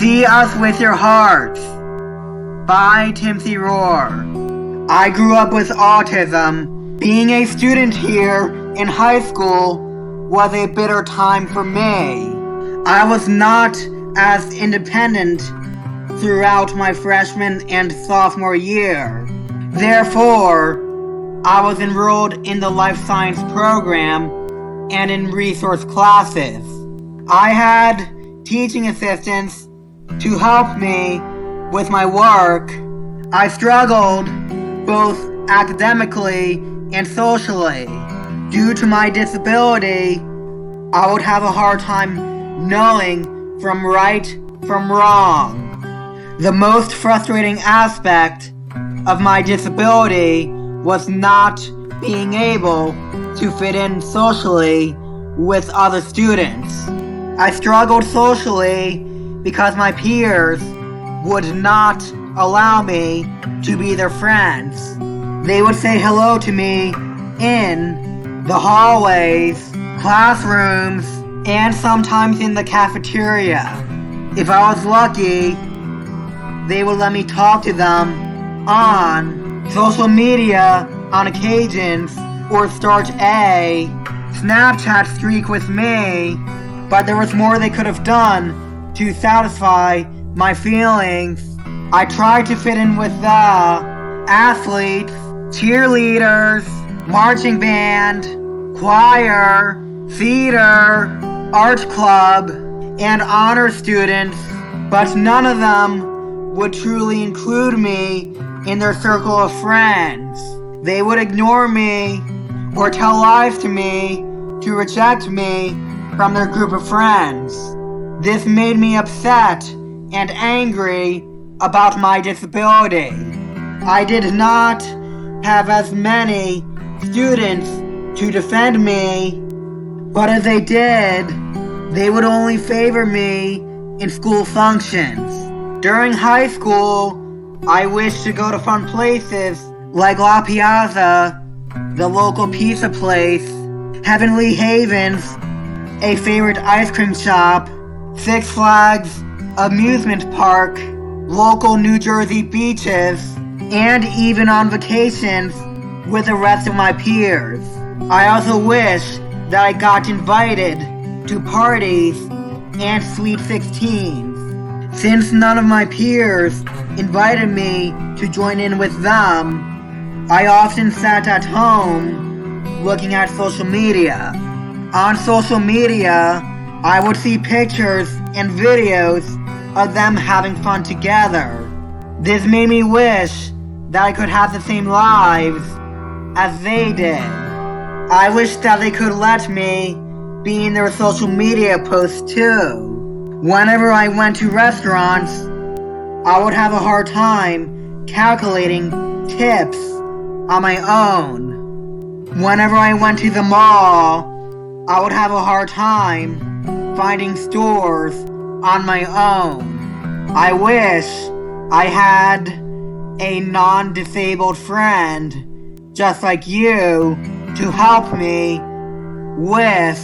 See Us With Your Hearts by Timothy Rohr. I grew up with autism. Being a student here in high school was a bitter time for me. I was not as independent throughout my freshman and sophomore year. Therefore, I was enrolled in the life science program and in resource classes. I had teaching assistants to help me with my work. I struggled both academically and socially. Due to my disability, I would have a hard time knowing from right from wrong. The most frustrating aspect of my disability was not being able to fit in socially with other students. I struggled socially because my peers would not allow me to be their friends. They would say hello to me in the hallways, classrooms, and sometimes in the cafeteria. If I was lucky, they would let me talk to them on social media on occasions or start a Snapchat streak with me, but there was more they could have done to satisfy my feelings. I tried to fit in with the athletes, cheerleaders, marching band, choir, theater, art club, and honor students, but none of them would truly include me in their circle of friends. They would ignore me or tell lies to me to reject me from their group of friends. This made me upset and angry about my disability. I did not have as many students to defend me, but if they did, they would only favor me in school functions. During high school, I wished to go to fun places like La Piazza, the local pizza place, Heavenly Havens, a favorite ice cream shop, Six Flags amusement park, local New Jersey beaches, and even on vacations with the rest of my peers. I also wish that I got invited to parties and Sweet 16s. Since none of my peers invited me to join in with them, I often sat at home looking at social media. On social media, I would see pictures and videos of them having fun together. This made me wish that I could have the same lives as they did. I wish that they could let me be in their social media posts too. Whenever I went to restaurants, I would have a hard time calculating tips on my own. Whenever I went to the mall, I would have a hard time finding stores on my own. I wish I had a non-disabled friend just like you to help me with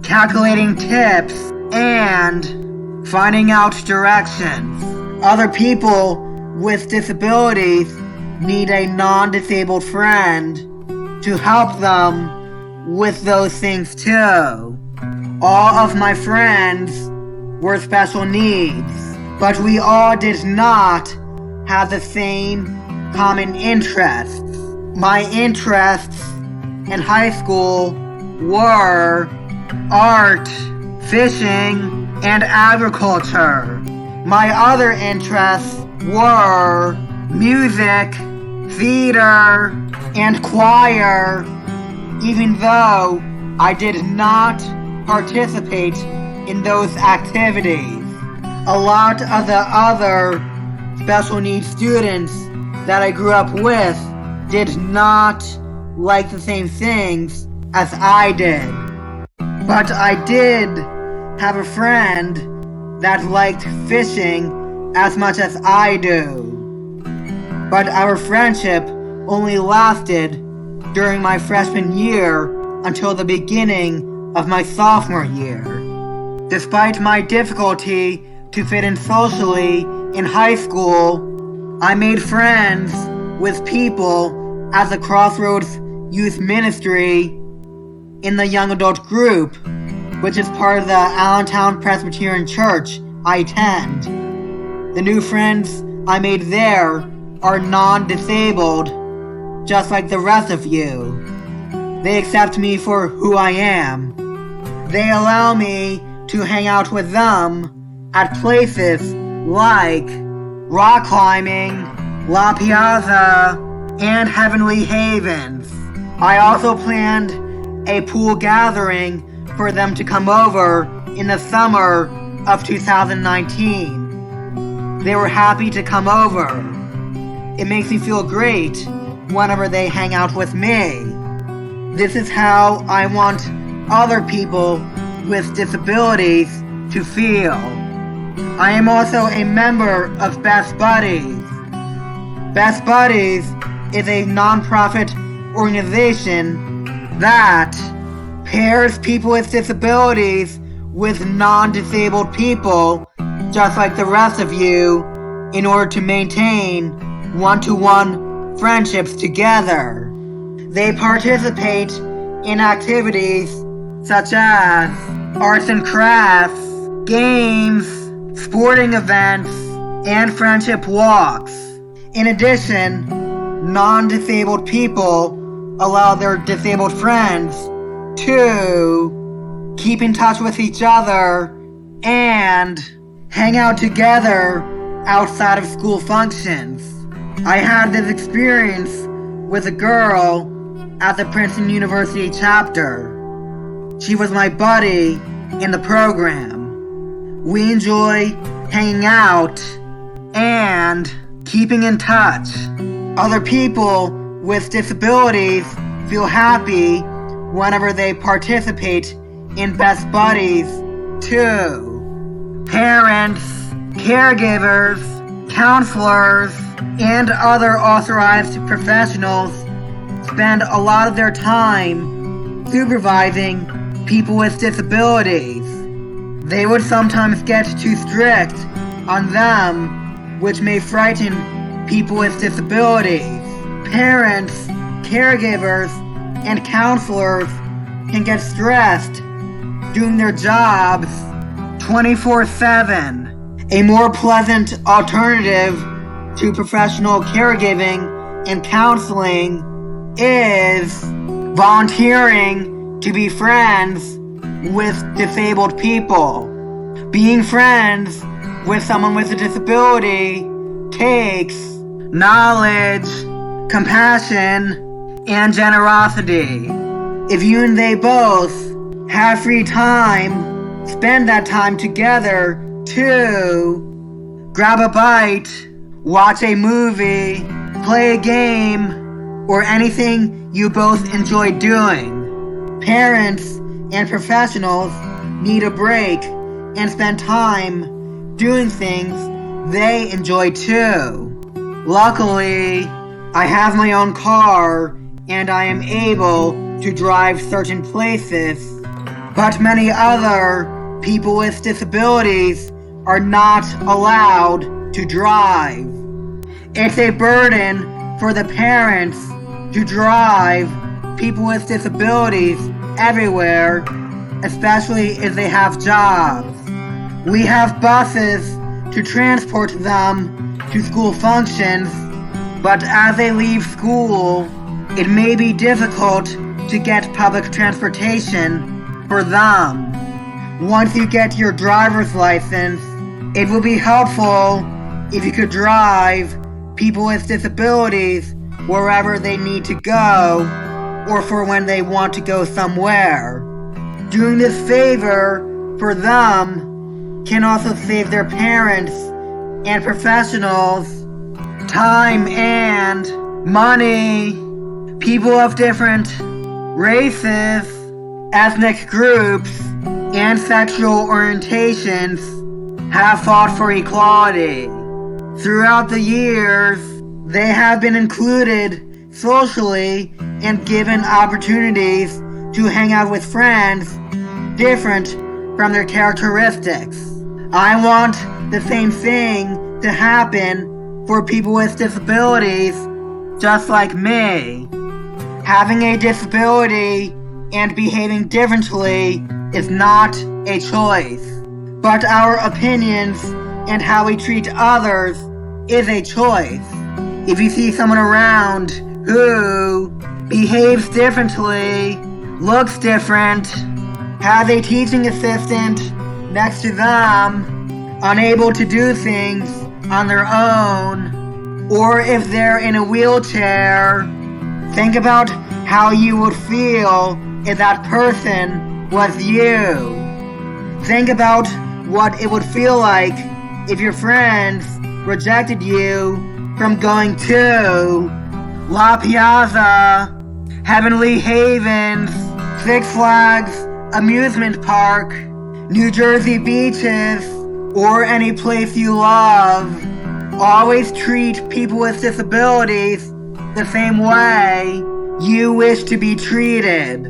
calculating tips and finding out directions. Other people with disabilities need a non-disabled friend to help them with those things too. All of my friends were special needs, but we all did not have the same common interests. My interests in high school were art, fishing, and agriculture. My other interests were music, theater, and choir, even though I did not participate in those activities. A lot of the other special needs students that I grew up with did not like the same things as I did. But I did have a friend that liked fishing as much as I do. But our friendship only lasted during my freshman year until the beginning of my sophomore year. Despite my difficulty to fit in socially in high school, I made friends with people at the Crossroads Youth Ministry in the young adult group, which is part of the Allentown Presbyterian Church I attend. The new friends I made there are non-disabled, just like the rest of you. They accept me for who I am. They allow me to hang out with them at places like rock climbing, La Piazza, and Heavenly Havens. I also planned a pool gathering for them to come over in the summer of 2019. They were happy to come over. It makes me feel great whenever they hang out with me. This is how I want other people with disabilities to feel. I am also a member of Best Buddies. Best Buddies is a non-profit organization that pairs people with disabilities with non-disabled people, just like the rest of you, in order to maintain one-to-one friendships together. They participate in activities such as arts and crafts, games, sporting events, and friendship walks. In addition, non-disabled people allow their disabled friends to keep in touch with each other and hang out together outside of school functions. I had this experience with a girl at the Princeton University chapter. She was my buddy in the program. We enjoy hanging out and keeping in touch. Other people with disabilities feel happy whenever they participate in Best Buddies too. Parents, caregivers, counselors, and other authorized professionals spend a lot of their time supervising people with disabilities. They would sometimes get too strict on them, which may frighten people with disabilities. Parents, caregivers, and counselors can get stressed doing their jobs 24/7. A more pleasant alternative to professional caregiving and counseling is volunteering to be friends with disabled people. Being friends with someone with a disability takes knowledge, compassion, and generosity. If you and they both have free time, spend that time together to grab a bite, watch a movie, play a game, or anything you both enjoy doing. Parents and professionals need a break and spend time doing things they enjoy too. Luckily, I have my own car and I am able to drive certain places, but many other people with disabilities are not allowed to drive. It's a burden for the parents to drive people with disabilities everywhere, especially if they have jobs. We have buses to transport them to school functions, but as they leave school, it may be difficult to get public transportation for them. Once you get your driver's license, it will be helpful if you could drive people with disabilities wherever they need to go or for when they want to go somewhere. Doing this favor for them can also save their parents and professionals time and money. People of different races, ethnic groups, and sexual orientations have fought for equality. Throughout the years, they have been included socially and given opportunities to hang out with friends different from their characteristics. I want the same thing to happen for people with disabilities just like me. Having a disability and behaving differently is not a choice, but our opinions and how we treat others is a choice. If you see someone around who behaves differently, looks different, has a teaching assistant next to them, unable to do things on their own, or if they're in a wheelchair, think about how you would feel if that person was you. Think about what it would feel like if your friends rejected you from going to La Piazza, Heavenly Havens, Six Flags Amusement Park, New Jersey beaches, or any place you love. Always treat people with disabilities the same way you wish to be treated.